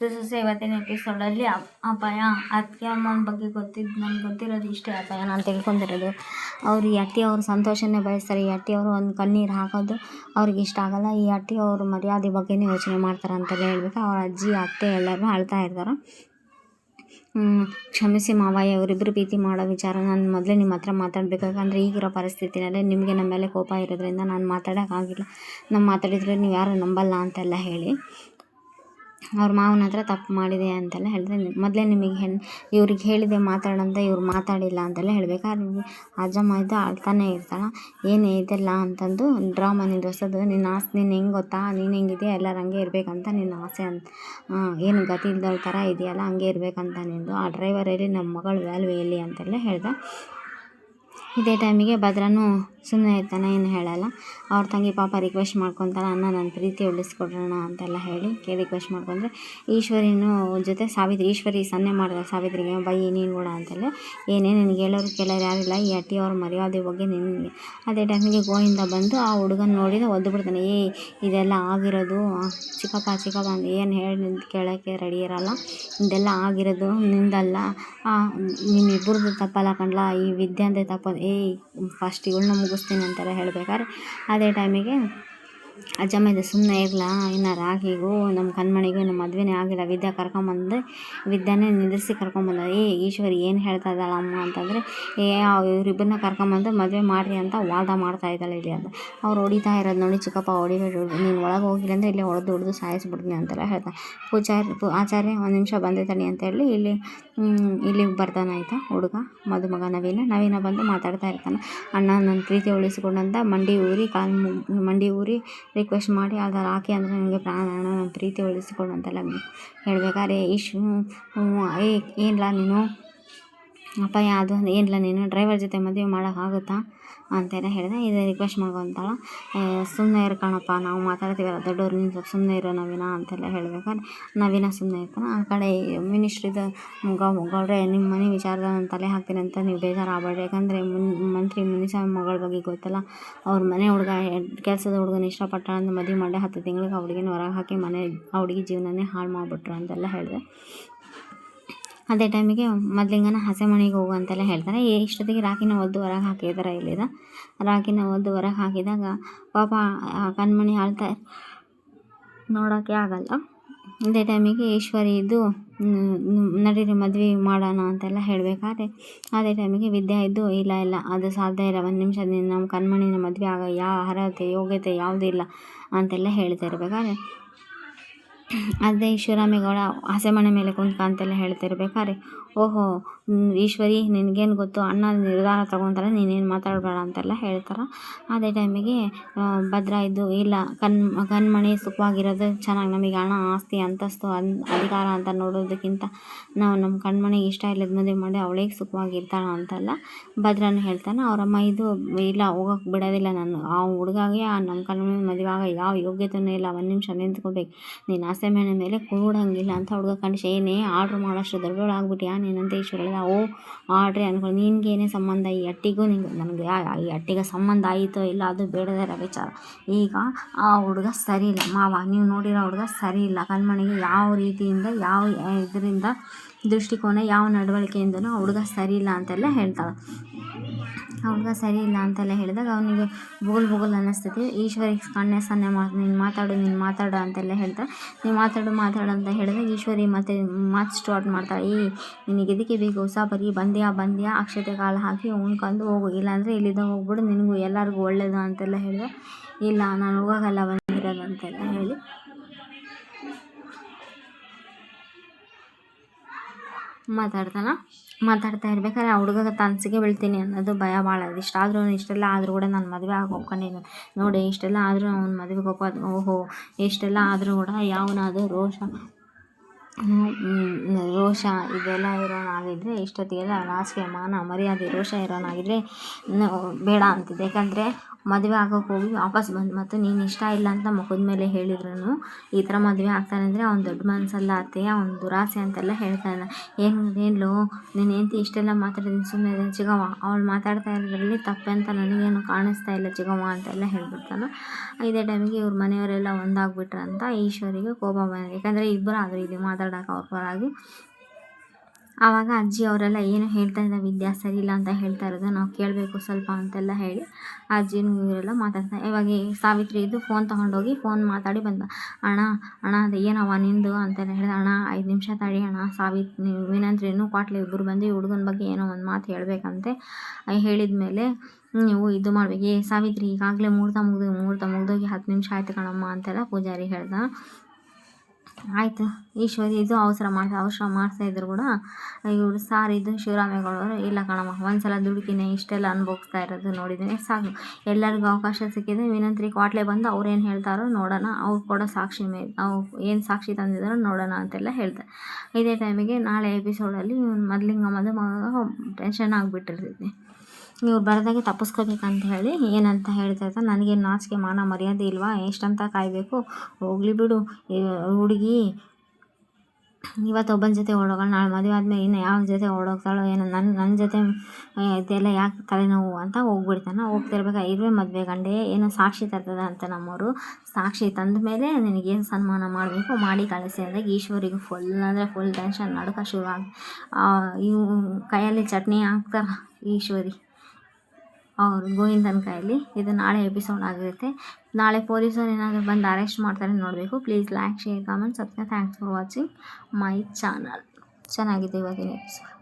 ಸೊಸೆ ಇವತ್ತಿನ ಎಪಿಸೋಡಲ್ಲಿ ಅಪಾಯ ಅತ್ತಿಗೆ ಅಮ್ಮನ ಬಗ್ಗೆ ನನಗೆ ಗೊತ್ತಿರೋದು ಇಷ್ಟೇ. ಅಪಾಯ ನಾನು ತಿಳ್ಕೊಂಡಿರೋದು, ಅವ್ರು ಈ ಅತ್ತಿಯವರು ಸಂತೋಷನೇ ಬಯಸ್ತಾರೆ. ಈ ಅತ್ತಿಯವರು ಒಂದು ಕಣ್ಣೀರು ಹಾಕೋದು ಅವ್ರಿಗೆ ಇಷ್ಟ ಆಗಲ್ಲ. ಈ ಅತ್ತಿಯವರು ಮರ್ಯಾದೆ ಬಗ್ಗೆನೇ ಯೋಚನೆ ಮಾಡ್ತಾರೆ ಅಂತಲೇ ಹೇಳ್ಬೇಕು. ಅವ್ರ ಅಜ್ಜಿ ಅತ್ತೆ ಎಲ್ಲರೂ ಅಳ್ತಾ ಇರ್ತಾರೆ. ಕ್ಷಮಿಸಿ ಮಾವಯ್ಯ, ಇವರಿಬ್ಬರು ಪ್ರೀತಿ ಮಾಡೋ ವಿಚಾರ ನಾನು ಮೊದಲೇ ನಿಮ್ಮ ಹತ್ರ ಮಾತಾಡಬೇಕಾಗಂದ್ರೆ ಈಗಿರೋ ಪರಿಸ್ಥಿತಿನಲ್ಲಿ ನಿಮಗೆ ನಮ್ಮ ಮೇಲೆ ಕೋಪ ಇರೋದ್ರಿಂದ ನಾನು ಮಾತಾಡೋಕ್ಕಾಗಿಲ್ಲ. ನಾನು ಮಾತಾಡಿದರೆ ನೀವು ಯಾರು ನಂಬಲ್ಲ ಅಂತೆಲ್ಲ ಹೇಳಿ ಅವ್ರ ಮಾವನ ಹತ್ರ ತಪ್ಪು ಮಾಡಿದೆ ಅಂತೆಲ್ಲ ಹೇಳಿದೆ. ಮೊದಲೇ ನಿಮಗೆ ಇವ್ರಿಗೆ ಹೇಳಿದೆ ಮಾತಾಡಂತ, ಇವ್ರು ಮಾತಾಡಿಲ್ಲ ಅಂತೆಲ್ಲ ಹೇಳಬೇಕಾದ್ರೆ ಅಜ್ಜಮ್ಮ ಇದ್ದು ಆಳ್ತಾನೆ ಇರ್ತಾಳೆ. ಏನೇ ಇದೆಲ್ಲ ಅಂತಂದು ಡ್ರಾಮಾ ನಿಂದು ಹೊಸದು, ನಿನ್ನ ಆಸೆ ನೀನು ಹೆಂಗೆ ಗೊತ್ತಾ, ನೀನು ಹೆಂಗಿದೆಯಾ ಎಲ್ಲರೂ ಹಂಗೆ ಇರಬೇಕಂತ ನಿನ್ನ ಆಸೆ ಅಂತ, ಏನು ಗತಿ ಇಲ್ದವ್ರ ಥರ ಇದೆಯಲ್ಲ ಹಂಗೆ ಇರಬೇಕಂತ ನಿಂದು. ಆ ಡ್ರೈವರಲ್ಲಿ ನಮ್ಮ ಮಗಳು ವ್ಯಾಲ್ಯೂ ಎಲ್ಲಿ ಅಂತೆಲ್ಲ ಹೇಳ್ದೆ. ಇದೇ ಟೈಮಿಗೆ ಭದ್ರನೂ ಸುಮ್ಮನೆ ಇರ್ತಾನೆ, ಏನು ಹೇಳಲ್ಲ. ಅವ್ರ ತಂಗಿ ಪಾಪ ರಿಕ್ವೆಸ್ಟ್ ಮಾಡ್ಕೊತಾಳೆ, ಅಣ್ಣ ನನ್ನ ಪ್ರೀತಿ ಉಳಿಸ್ಕೊಡ್ರೋಣ ಅಂತೆಲ್ಲ ಹೇಳಿ ರಿಕ್ವೆಸ್ಟ್ ಮಾಡ್ಕೊಂಡ್ರೆ ಈಶ್ವರಿನೂ ಜೊತೆ ಈಶ್ವರಿ ಸನ್ನೆ ಮಾಡಿದ ಸಾವಿತ್ರಿಗೆ, ಬೈ ನೀನು ಕೂಡ ಅಂತೆಲ್ಲ ಏನೇ ನಿನಗೆ ಹೇಳೋರು ಕೇಳೋರು ಯಾರಿಲ್ಲ, ಈ ಅಟ್ಟಿಯವ್ರ ಮರ್ಯಾದೆ ಬಗ್ಗೆ ನಿನಗೆ. ಅದೇ ಟೈಮಿಗೆ ಗೋವಿಂದ ಬಂದು ಆ ಹುಡುಗನ ನೋಡಿದ ಒದ್ದು ಬಿಡ್ತಾನೆ. ಇದೆಲ್ಲ ಆಗಿರೋದು ಚಿಕ್ಕಪ್ಪ ಅಂತ ಏನು ಹೇಳಿ ನಿಂದು ಕೇಳೋಕ್ಕೆ ರೆಡಿ ಇರಲ್ಲ, ಇದೆಲ್ಲ ಆಗಿರೋದು ನಿಂದಲ್ಲ, ನಿಮ್ಮಿಬ್ಬರದ್ದು ತಪ್ಪಲ್ಲ ಕಣ್ಲ, ಈ ವಿದ್ಯೆ ತಪ್ಪು, ಫಸ್ಟ್ ಇವಳನ್ನ ಮುಗಿಸ್ತೀನಿ ಅಂತೆಲ್ಲ ಹೇಳ್ಬೇಕಾದ್ರೆ ಅದೇ ಟೈಮಿಗೆ ಅಜ್ಜಮ್ಮ ಇದು ಸುಮ್ಮನೆ ಇರಲ್ಲ, ಇನ್ನು ರಾಗಿಗೂ ನಮ್ಮ ಕಣ್ಮಣಿಗೂ ನಮ್ಮ ಮದುವೆನೇ ಆಗಿಲ್ಲ, ವಿದ್ಯಾ ಕರ್ಕೊಂಬಂದು ವಿದ್ಯಾನೇ ನಿಲ್ಲಿಸಿ ಕರ್ಕೊಂಬಂದ. ಈಶ್ವರಿ ಏನು ಹೇಳ್ತಾ ಇದ್ದಾಳಮ್ಮ ಅಂತಂದರೆ, ಇವರಿಬ್ಬರನ್ನ ಕರ್ಕೊಂಬಂದು ಮದುವೆ ಮಾಡಿರಿ ಅಂತ ವಾದ ಮಾಡ್ತಾ ಇದ್ದಾಳೆ ಇಲ್ಲಿ ಅಂತ. ಅವ್ರು ಹೊಡಿತಾ ಇರೋದು ನೋಡಿ ಚಿಕ್ಕಪ್ಪ, ಹೊಡಿಬೇಡಿ, ನೀನು ಒಳಗೆ ಹೋಗಿಲ್ಲ ಅಂದರೆ ಇಲ್ಲೇ ಹೊಡೆದು ಸಾಯಿಸ್ಬಿಡ್ತೀನಿ ಅಂತೆಲ್ಲ ಹೇಳ್ತಾನೆ. ಆಚಾರ್ಯ ಒಂದು ನಿಮಿಷ ಬಂದಿದ್ದಾನೆ ಅಂತ ಹೇಳಿ ಇಲ್ಲಿಗೆ ಬರ್ತಾನೆ. ಆಯಿತಾ ಹುಡುಗ ಮದುಮಗ ನವೀನ ಬಂದು ಮಾತಾಡ್ತಾ ಇರ್ತಾನೆ. ಅಣ್ಣ ನನ್ನ ಪ್ರೀತಿ ಉಳಿಸಿಕೊಂಡಂತ ಮಂಡಿ ಊರಿ ರಿಕ್ವೆಸ್ಟ್ ಮಾಡಿ ಅದರ ಹಾಕಿ ಅಂದರೆ ನನಗೆ ಪ್ರಾಣ, ಅಣ್ಣ ನನ್ನ ಪ್ರೀತಿ ಉಳಿಸಿಕೊಂಡು ಅಂತೆಲ್ಲ ಹೇಳ್ಬೇಕಾದ್ರೆ ಏನಿಲ್ಲ ನೀನು ಅಪಾಯ ಅದು ಏನಿಲ್ಲ ನೀನು ಡ್ರೈವರ್ ಜೊತೆ ಮದುವೆ ಮಾಡೋಕ್ಕಾಗುತ್ತಾ ಅಂತೆಲ್ಲ ಹೇಳಿದೆ. ಇದು ರಿಕ್ವೆಸ್ಟ್ ಮಾಡ್ಕೊತಾಳ. ಸುಮ್ಮನೆ ಇರ್ಕಣಪ್ಪ, ನಾವು ಮಾತಾಡ್ತೀವಲ್ಲ ದೊಡ್ಡವ್ರು, ನೀನು ಸ್ವಲ್ಪ ಸುಮ್ಮನೆ ಇರೋ ನವೀನ ಅಂತೆಲ್ಲ ಹೇಳ್ಬೇಕಾದ್ರೆ ನವೀನ ಸುಮ್ಮನೆ ಇರ್ತಾನೆ. ಆ ಕಡೆ ಮಿನಿಸ್ಟ್ರಿದ ಗೌಡ್ರೆ, ನಿಮ್ಮ ಮನೆ ವಿಚಾರದ ನಾನು ತಲೆ ಹಾಕ್ತೀನಿ ಅಂತ ನೀವು ಬೇಜಾರು ಆಗಬೇಡ್ರಿ, ಯಾಕಂದರೆ ಮಂತ್ರಿ ಮುನಿಸ್ವಾಮಿ ಮಗಳ ಬಗ್ಗೆ ಗೊತ್ತಲ್ಲ, ಅವ್ರ ಮನೆ ಹುಡುಗ ಕೆಲಸದ ಹುಡುಗನ ಇಷ್ಟಪಟ್ಟಾಳಂತ ಮದುವೆ ಮಾಡಿ 10 ತಿಂಗಳಿಗೆ ಆ ಹುಡುಗಿನ ಹೊರಗೆ ಹಾಕಿ ಆ ಹುಡುಗಿ ಜೀವನನೇ ಹಾಳು ಮಾಡಿಬಿಟ್ರು ಅಂತೆಲ್ಲ ಹೇಳಿದೆ. ಅದೇ ಟೈಮಿಗೆ ಮೊದಲಿಂಗನ ಹಸೆಮಣೆಗೆ ಹೋಗು ಅಂತೆಲ್ಲ ಹೇಳ್ತಾರೆ. ಇಷ್ಟೊತ್ತಿಗೆ ರಾಕಿನ ಒದ್ದು ಹೊರಗೆ ಹಾಕಿದ್ದಾರೆ. ಇಲ್ಲಿದ ರಾಕಿನ ಒದ್ದು ಹೊರಗೆ ಹಾಕಿದಾಗ ಪಾಪ ಕಣ್ಮಣಿ ಆಳ್ತಾ ನೋಡೋಕ್ಕೆ ಆಗಲ್ಲ. ಇದೇ ಟೈಮಿಗೆ ಈಶ್ವರಿ ಇದ್ದು ನಡೀರಿ ಮದುವೆ ಮಾಡೋಣ ಅಂತೆಲ್ಲ ಹೇಳಬೇಕಾದ್ರೆ ಅದೇ ಟೈಮಿಗೆ ವಿದ್ಯಾ ಇದ್ದು ಇಲ್ಲ ಅದು ಸಾಧ್ಯ ಇಲ್ಲ, ಒಂದು ನಿಮಿಷ ನಮ್ಮ ಕಣ್ಮಣಿನ ಮದುವೆ ಆಗ ಯಾವ ಅರ್ಹತೆ ಯೋಗ್ಯತೆ ಯಾವುದೂ ಇಲ್ಲ ಅಂತೆಲ್ಲ ಹೇಳ್ತಾ ಇರಬೇಕಾದ್ರೆ ಅದೇ ಶಿವರಾಮೇಗೌಡ ಹಸೆಮಣೆ ಮೇಲೆ ಕುಂತ್ಕಂತೆಲ್ಲ ಹೇಳ್ತಿರ್ಬೇಕಾದ್ರೆ, ಓಹೋ ಈಶ್ವರಿ ನಿನಗೇನು ಗೊತ್ತು, ಅಣ್ಣ ನಿರ್ಧಾರ ತೊಗೊತಾರೆ, ನೀನೇನು ಮಾತಾಡಬೇಡ ಅಂತೆಲ್ಲ ಹೇಳ್ತಾರೆ. ಅದೇ ಟೈಮಿಗೆ ಭದ್ರ ಇದ್ದು ಇಲ್ಲ ಕಣ್ಮಣಿ ಸುಖವಾಗಿರೋದು ಚೆನ್ನಾಗಿ, ನಮಗೆ ಹಣ ಆಸ್ತಿ ಅಂತಸ್ತು ಅಧಿಕಾರ ಅಂತ ನೋಡೋದಕ್ಕಿಂತ ನಾವು ನಮ್ಮ ಕಣ್ಮಣಿಗೆ ಇಷ್ಟ ಇಲ್ಲದ ಮದುವೆ ಮಾಡಿ ಅವಳಿಗೆ ಸುಖವಾಗಿರ್ತಾಳ ಅಂತೆಲ್ಲ ಭದ್ರನು ಹೇಳ್ತಾನೆ. ಅವರಮ್ಮ ಇದು ಇಲ್ಲ ಹೋಗೋಕೆ ಬಿಡೋದಿಲ್ಲ, ನಾನು ಆ ಹುಡುಗಾಗೆ ನಮ್ಮ ಕಣ್ಮಣಿ ಮದುವೆ ಆಗ ಯಾವ ಯೋಗ್ಯತೆಯೂ ಇಲ್ಲ, ಒಂದು ನಿಮಿಷ ನಿಂತ್ಕೋಬೇಕು, ನೀನು ಹಸೆಮಣೆ ಮೇಲೆ ಕೂಡಂಗಿಲ್ಲ ಅಂತ ಹುಡುಗ ಕಂಡಿಸಿ ಏನೇ ಆರ್ಡ್ರ್ ಮಾಡೋಷ್ಟು ದೊಡ್ಡವಳಾಗ್ಬಿಟ್ಟಿಯಾ ನೀನಂತ ಈಶ್ವರ. ಆರ್ಡ್ರಿ ಅನ್ಕೊಂಡು ನಿನ್ಗೇನೇ ಸಂಬಂಧ, ಈ ಅಟ್ಟಿಗೂ ನನಗೆ ಈ ಅಟ್ಟಿಗೆ ಸಂಬಂಧ ಆಯಿತೋ ಇಲ್ಲ ಅದು ಬೇಡದಿರೋ ವಿಚಾರ. ಈಗ ಆ ಹುಡುಗ ಸರಿ ಇಲ್ಲ ಮಾವ, ನೀವು ನೋಡಿರೋ ಹುಡುಗ ಸರಿ ಇಲ್ಲ, ಕಣ್ಮಣಿಗೆ ಯಾವ ರೀತಿಯಿಂದ ಯಾವ ಇದರಿಂದ ದೃಷ್ಟಿಕೋನ ಯಾವ ನಡವಳಿಕೆಯಿಂದನೂ ಆ ಹುಡುಗ ಸರಿ ಇಲ್ಲ ಅಂತೆಲ್ಲ ಹೇಳ್ತಾಳೆ. ಆ ಹುಡುಗ ಸರಿ ಇಲ್ಲ ಅಂತೆಲ್ಲ ಹೇಳಿದಾಗ ಅವನಿಗೆ ಬುಗುಲ್ ಅನ್ನಿಸ್ತೈತಿ. ಈಶ್ವರಿಗೆ ಸನ್ನೆ ನೀನು ಮಾತಾಡು ಅಂತೆಲ್ಲ ಹೇಳ್ತಾರೆ. ನೀವು ಮಾತಾಡು ಅಂತ ಹೇಳಿದಾಗ ಈಶ್ವರಿ ಮತ್ತೆ ಮಾತು ಸ್ಟಾರ್ಟ್ ಮಾಡ್ತಾಳೆ. ನಿನಗೆ ಇದಕ್ಕೆ ಬೇಕು ಉಸಾಬರಿ, ಬಂದ್ಯಾ ಅಕ್ಷತೆ ಕಾಳು ಹಾಕಿ ಉಣ್ಕೊಂಡು ಹೋಗು, ಇಲ್ಲಾಂದರೆ ಇಲ್ಲಿದ್ದ ಹೋಗ್ಬಿಡು, ನಿನಗೂ ಎಲ್ಲರಿಗೂ ಒಳ್ಳೇದು ಅಂತೆಲ್ಲ ಹೇಳಿದೆ. ಇಲ್ಲ ನಾನು ಹೋಗೋಲ್ಲ ಬಂದಿರೋದು ಅಂತೆಲ್ಲ ಹೇಳಿ ಮಾತಾಡ್ತಾ ಇರ್ಬೇಕಾದ್ರೆ ಆ ಹುಡುಗ ತನ್ಸಿಗೆ ಬೀಳ್ತೀನಿ ಅನ್ನೋದು ಭಯ ಭಾಳ ಇದೆ. ಇಷ್ಟೆಲ್ಲ ಆದರೂ ಕೂಡ ನಾನು ಮದುವೆ ಆಗಿ ಒಪ್ಕೊಂಡಿದ್ದೀನಿ ನೋಡಿ, ಇಷ್ಟೆಲ್ಲ ಆದರೂ ಅವ್ನು ಮದುವೆಗೆ ಒಪ್ಪೋದು, ಓಹೋ ಇಷ್ಟೆಲ್ಲ ಆದರೂ ಕೂಡ ಯಾವನಾದರೂ ರೋಷ ಇದೆಲ್ಲ ಇರೋನಾಗಿದ್ದರೆ ಇಷ್ಟೊತ್ತಿಗೆಲ್ಲ ರಾಜಕೀಯ ಮಾನ ಮರ್ಯಾದೆ ರೋಷ ಇರೋನಾಗಿದ್ದರೆ ಬೇಡ ಅಂತಿದ್ದೆ. ಯಾಕಂದರೆ ಮದುವೆ ಆಗೋಕೆ ಹೋಗಿ ವಾಪಸ್ ಬಂದು ಮತ್ತು ನೀನು ಇಷ್ಟ ಇಲ್ಲ ಅಂತ ಮುಖದ ಮೇಲೆ ಹೇಳಿದ್ರು ಈ ಥರ ಮದುವೆ ಆಗ್ತಾನೆ ಅಂದರೆ ಅವ್ನು ದೊಡ್ಡ ಮನಸ್ಸಲ್ಲ ಅತ್ತೆ, ಅವ್ನು ದುರಾಸೆ ಅಂತೆಲ್ಲ ಹೇಳ್ತಾ ಇದ್ದ. ಏನ್ಲೋ ನೀನು ಹೆಂಡ್ತಿ ಇಷ್ಟೆಲ್ಲ ಮಾತಾಡಿದ್ದೀನಿ ಸುಮ್ಮನೆ ಚಿಗವ್ವ, ಅವಳು ಮಾತಾಡ್ತಾ ಇರೋದ್ರಲ್ಲಿ ತಪ್ಪೆ ಅಂತ ನನಗೇನು ಕಾಣಿಸ್ತಾ ಇಲ್ಲ ಚಿಗವ್ವ ಅಂತೆಲ್ಲ ಹೇಳ್ಬಿಡ್ತಾನೆ. ಇದೇ ಟೈಮಿಗೆ ಇವ್ರ ಮನೆಯವರೆಲ್ಲ ಒಂದಾಗ್ಬಿಟ್ರಂತ ಈಶ್ವರಿಗೆ ಕೋಪ ಬಂದಿದೆ. ಯಾಕಂದರೆ ಇಬ್ಬರು ಆದರೂ ಇಲ್ಲಿ ಮಾತಾಡೋಕೆ ಅವ್ರ ಪರವಾಗಿ. ಆವಾಗ ಅಜ್ಜಿ ಅವರೆಲ್ಲ ಏನು ಹೇಳ್ತಾ ಇದ್ದ ವಿದ್ಯಾ ಸರಿ ಇಲ್ಲ ಅಂತ ಹೇಳ್ತಾ ಇರೋದು, ನಾವು ಕೇಳಬೇಕು ಸ್ವಲ್ಪ ಅಂತೆಲ್ಲ ಹೇಳಿ ಅಜ್ಜಿನೂ ಇವರೆಲ್ಲ ಮಾತಾಡ್ತಾರೆ. ಇವಾಗ ಈ ಸಾವಿತ್ರಿ ಇದು ಫೋನ್ ತೊಗೊಂಡೋಗಿ ಫೋನ್ ಮಾತಾಡಿ ಬಂದ. ಅಣ್ಣ ಅದು ಏನವ ನಿಂದು ಅಂತೆಲ್ಲ ಹೇಳಿದ. ಅಣ್ಣ 5 ನಿಮಿಷ ತಡಿ ಅಣ್ಣ, ವಿನಂತ್ರಿನೂ ಕ್ವಾಟ್ಲೆ ಇಬ್ಬರು ಬಂದು ಈ ಹುಡುಗನ ಬಗ್ಗೆ ಏನೋ ಒಂದು ಮಾತು ಹೇಳಬೇಕಂತೆ. ಹೇಳಿದ ಮೇಲೆ ನೀವು ಇದು ಮಾಡಬೇಕು. ಸಾವಿತ್ರಿ ಈಗಾಗಲೇ ಮುಹೂರ್ತ ಮುಗ್ದೋಗಿ 10 ನಿಮಿಷ ಆಯ್ತು ಕಣಮ್ಮ ಅಂತೆಲ್ಲ ಪೂಜಾರಿ ಹೇಳ್ದ. ಆಯಿತು ಈಶ್ವರಿ ಇದು ಅವಸರ ಮಾಡ್ತಾಯಿದ್ರು ಕೂಡ ಇವರು ಸಾರಿದ್ದು ಶಿವರಾಮೇಗೌಡರು, ಇಲ್ಲ ಕಣಮ್ಮ ಒಂದ್ಸಲ ದುಡುಕಿನೇ ಇಷ್ಟೆಲ್ಲ ಅನುಭವಿಸ್ತಾ ಇರೋದು ನೋಡಿದ್ದೀನಿ ಸಾಕು, ಎಲ್ಲರಿಗೂ ಅವಕಾಶ ಸಿಕ್ಕಿದೆ. ವಿನಂತ್ರಿ ಕ್ವಾಟ್ಲೆ ಬಂದು ಅವ್ರೇನು ಹೇಳ್ತಾರೋ ನೋಡೋಣ, ಅವ್ರು ಕೊಡೋ ಸಾಕ್ಷಿ ಮೇಲೆ ಅವ್ರು ಏನು ಸಾಕ್ಷಿ ತಂದಿದ್ದಾರೋ ನೋಡೋಣ ಅಂತೆಲ್ಲ ಹೇಳ್ತಾರೆ. ಇದೇ ಟೈಮಿಗೆ ನಾಳೆ ಎಪಿಸೋಡಲ್ಲಿ ಮೊದಲಿಂಗ ಮದುಮಗ ಟೆನ್ಷನ್ ಆಗಿಬಿಟ್ಟಿರ್ತೈತಿ. ಇವ್ರು ಬರೋದಾಗೆ ತಪ್ಪಿಸ್ಕೋಬೇಕಂತ ಹೇಳಿ ಏನಂತ ಹೇಳ್ತಾ ಇರ್ತಾರೆ, ನನಗೇನು ನಾಚಿಕೆ ಮಾನ ಮರ್ಯಾದೆ ಇಲ್ವಾ, ಎಷ್ಟಂತ ಕಾಯಬೇಕು, ಹೋಗಲಿ ಬಿಡು, ಹುಡುಗಿ ಇವತ್ತು ಒಬ್ಬನ ಜೊತೆ ಓಡೋಗೋಣ, ನಾಳೆ ಮದುವೆ ಆದಮೇಲೆ ಇನ್ನು ಯಾವ ಜೊತೆ ಓಡೋಗ್ತಾಳೋ ಏನೋ, ನನ್ನ ಜೊತೆ ಇದೆಲ್ಲ ಯಾಕೆ ತಲೆನೋವು ಅಂತ ಹೋಗ್ಬಿಡ್ತಾನೆ. ಹೋಗ್ತಿರ್ಬೇಕು ಇವರೇ ಮದುವೆ ಗಂಡೆ ಏನೋ ಸಾಕ್ಷಿ ತರ್ತದ ಅಂತ ನಮ್ಮವರು, ಸಾಕ್ಷಿ ತಂದ ಮೇಲೆ ನಿನಗೇನು ಸನ್ಮಾನ ಮಾಡಬೇಕು ಮಾಡಿ ಕಳಿಸಿ ಅಂದಾಗ ಈಶ್ವರಿಗೆ ಫುಲ್ ಅಂದರೆ ಫುಲ್ ಟೆನ್ಷನ್, ನಡುಕ ಶುರುವಾಗಿ ಇವು ಕೈಯಲ್ಲಿ ಚಟ್ನಿ ಹಾಕ್ತಾರೆ ಈಶ್ವರಿ ಅವರು ಗೋವಿಂದನ ಕೈಯಲ್ಲಿ. ಇದು ನಾಳೆ ಎಪಿಸೋಡ್ ಆಗಿರುತ್ತೆ. ನಾಳೆ ಪೊಲೀಸರು ಏನಾದರೂ ಬಂದು ಅರೆಸ್ಟ್ ಮಾಡ್ತಾರೆ ನೋಡಬೇಕು. Please like, share, comment, subscribe. Thanks for watching my channel. ಚೆನ್ನಾಗಿದೆ ಇವತ್ತಿನ ಎಪಿಸೋಡ್.